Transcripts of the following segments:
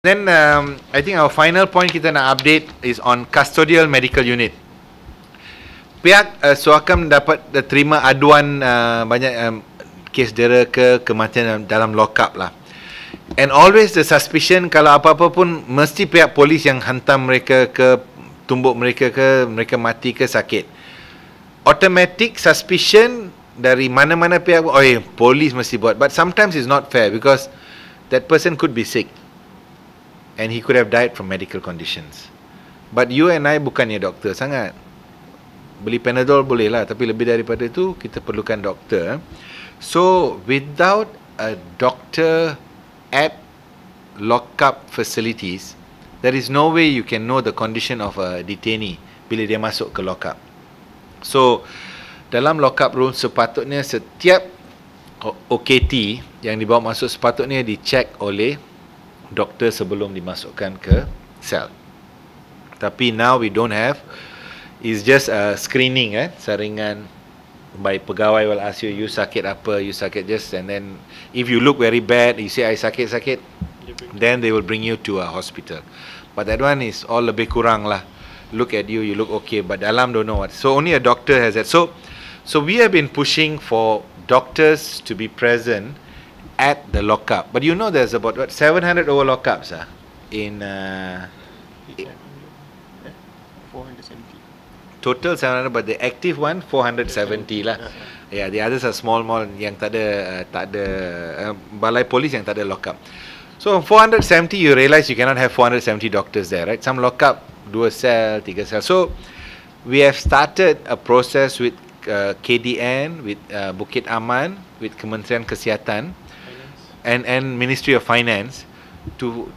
Then I think our final point kita nak update is on custodial medical unit. Pihak Suhakam dapat terima aduan banyak kes dera kematian dalam lock-up lah. And always the suspicion kalau apa-apa pun mesti pihak polis yang hantar mereka ke, tumbuk mereka ke, mereka mati ke sakit. Automatic suspicion dari mana-mana pihak, polis mesti buat. But sometimes it's not fair because that person could be sick and he could have died from medical conditions. But you and I bukannya doktor sangat. Beli Panadol boleh lah, tapi lebih daripada itu kita perlukan doktor. So without a doctor at lock-up facilities, there is no way you can know the condition of a detainee bila dia masuk ke lock-up. So dalam lock-up room sepatutnya setiap OKT yang dibawa masuk sepatutnya dicek oleh doktor sebelum dimasukkan ke sel. Tapi now we don't have. It's just a screening, saringan by pegawai will ask you sakit apa, you sakit just, and then if you look very bad, you say I sakit, then they will bring you to a hospital. But that one is all lebih kurang lah. Look at you, you look okay, but dalam don't know what. So only a doctor has that. So we have been pushing for doctors to be present at the lockup. But you know there's about 700 over lockups in 470. Total 700, but the active one 470 lah. Yeah, the others are small yang tak ada balai polis yang tak ada lockup. So 470 you realize you cannot have 470 doctors there, right? Some lockup 2 sel, 3 sel. So we have started a process with KDN, with Bukit Aman, with Kementerian Kesihatan and Ministry of Finance to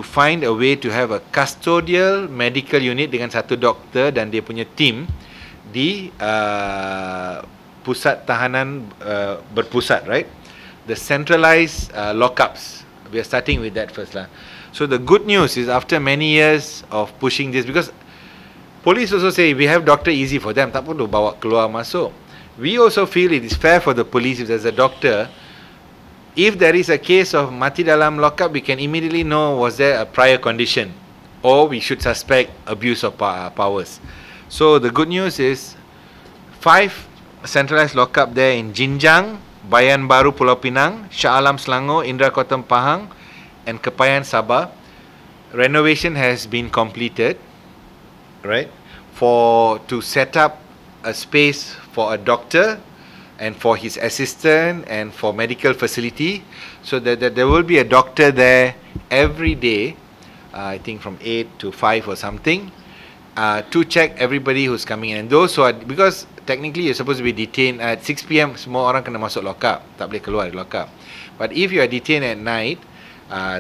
find a way to have a custodial medical unit dengan satu doktor dan dia punya team di pusat tahanan berpusat, right? The centralized lockups. We are starting with that first lah. So the good news is after many years of pushing this, because police also say we have doctor easy for them, tak perlu bawa keluar masuk. We also feel it is fair for the police if there's a doctor. If there is a case of mati dalam lockup, we can immediately know was there a prior condition or we should suspect abuse of powers. So the good news is 5 centralized lockup there in Jinjang, Bayan Baru Pulau Pinang, Shah Alam Selangor, Indra Kotam Pahang and Kepayan Sabah. Renovation has been completed, right, to set up a space for a doctor and for his assistant and for medical facility, so that there will be a doctor there every day, I think from 8 to 5 or something, to check everybody who's coming in. And those who are, because technically you're supposed to be detained at 6 PM, semua orang kena masuk lockup, tak boleh keluar dari lockup. But if you are detained at night,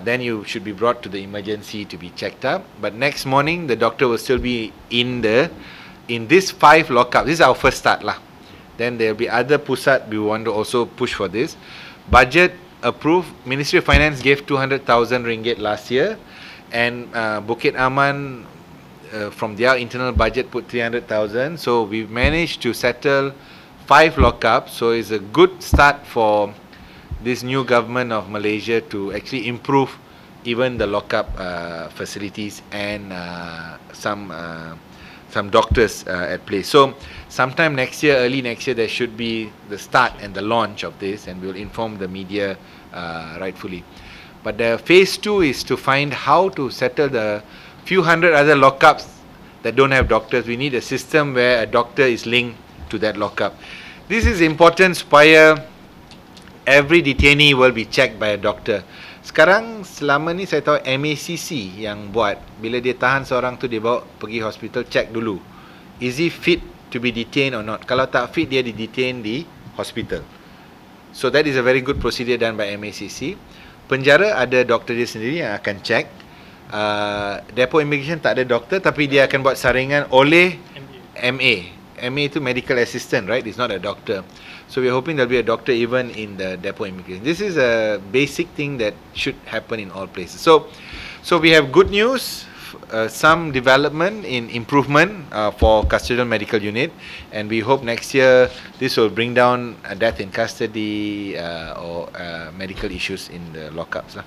then you should be brought to the emergency to be checked up. But next morning the doctor will still be in this 5 lockup. This is our first start lah. Then there will be other pusat we want to also push for this. Budget approved. Ministry of Finance gave 200,000 ringgit last year, and Bukit Aman from their internal budget put 300,000. So we've managed to settle 5 lockups. So it's a good start for this new government of Malaysia to actually improve even the lockup facilities and some doctors at place. So sometime next year, early next year, there should be the start and the launch of this, and we'll inform the media rightfully. But the phase 2 is to find how to settle the few hundred other lockups that don't have doctors. We need a system where a doctor is linked to that lockup. This is important supaya every detainee will be checked by a doctor. Sekarang selama ni saya tahu MACC yang buat, bila dia tahan seorang tu dia bawa pergi hospital, check dulu is he fit to be detained or not. Kalau tak fit, dia di-detain di hospital. So that is a very good procedure done by MACC. Penjara ada doktor dia sendiri yang akan check. Depo Immigration tak ada doktor, tapi dia akan buat saringan oleh MA. MA itu medical assistant, right? It's not a doctor. So we are hoping there'll be a doctor even in the depot immigration. This is a basic thing that should happen in all places. So we have good news, some development in improvement for custodial medical unit, and we hope next year this will bring down death in custody or medical issues in the lockups.